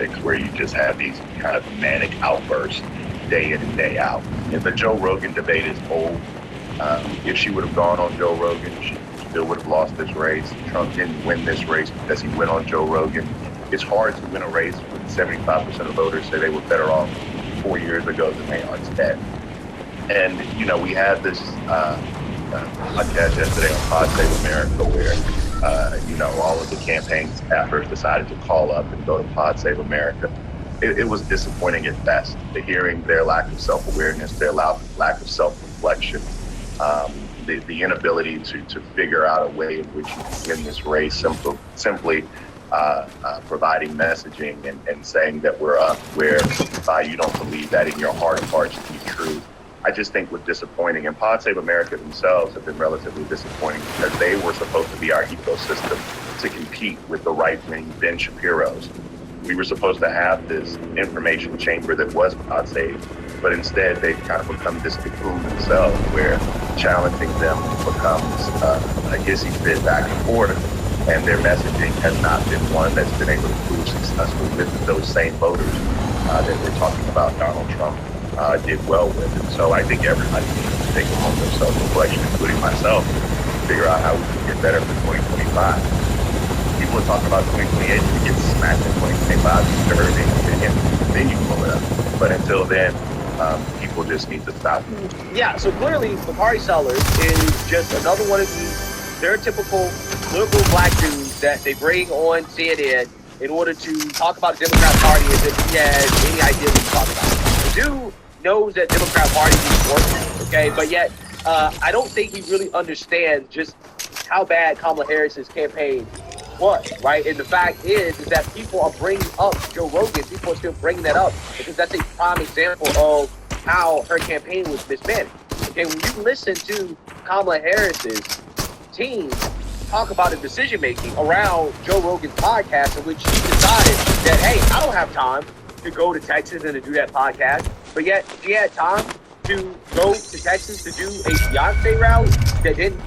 politics where you just have these kind of manic outbursts day in and day out. And the Joe Rogan debate is old. If she would have gone on Joe Rogan, she still would have lost this race. Trump didn't win this race because he went on Joe Rogan. It's hard to win a race when 75% of voters say they were better off 4 years ago than they are today. And, you know, we had this podcast yesterday on Pod Save America where, you know, all of the campaign staffers decided to call up and go to Pod Save America. It was disappointing at best, to hearing their lack of self-awareness, their lack of self-reflection, the inability to figure out a way in which you can win this race simply providing messaging and saying that we're up where you don't believe that in your heart of hearts to be true. I just think was disappointing. And Pod Save America themselves have been relatively disappointing because they were supposed to be our ecosystem to compete with the right-wing Ben Shapiro's. We were supposed to have this information chamber that was Pod Save, but instead they've kind of become this cocoon themselves where challenging them becomes a hissy fit back and forth, and their messaging has not been one that's been able to prove successful with those same voters that we're talking about Donald Trump did well with. And so I think everybody needs to take a moment of self-reflection, including myself, to figure out how we can get better for 2025. People are talking about 2028, we get smacked in 2025, you heard their opinion, then you pull it up. But until then, people just need to stop. Yeah, so clearly the party sellers is just another one of these stereotypical liberal black dudes that they bring on CNN in order to talk about the Democrat Party as if he has any idea what he's talking about. The dude knows that Democrat Party is working, okay, but yet I don't think he really understands just how bad Kamala Harris's campaign was, right? And the fact is that people are bringing up Joe Rogan. People are still bringing that up because that's a prime example of how her campaign was mismanaged. Okay, when you listen to Kamala Harris's team talk about the decision making around Joe Rogan's podcast, in which she decided that, hey, I don't have time to go to Texas and to do that podcast, but yet she had time to go to Texas to do a Beyonce rally that didn't.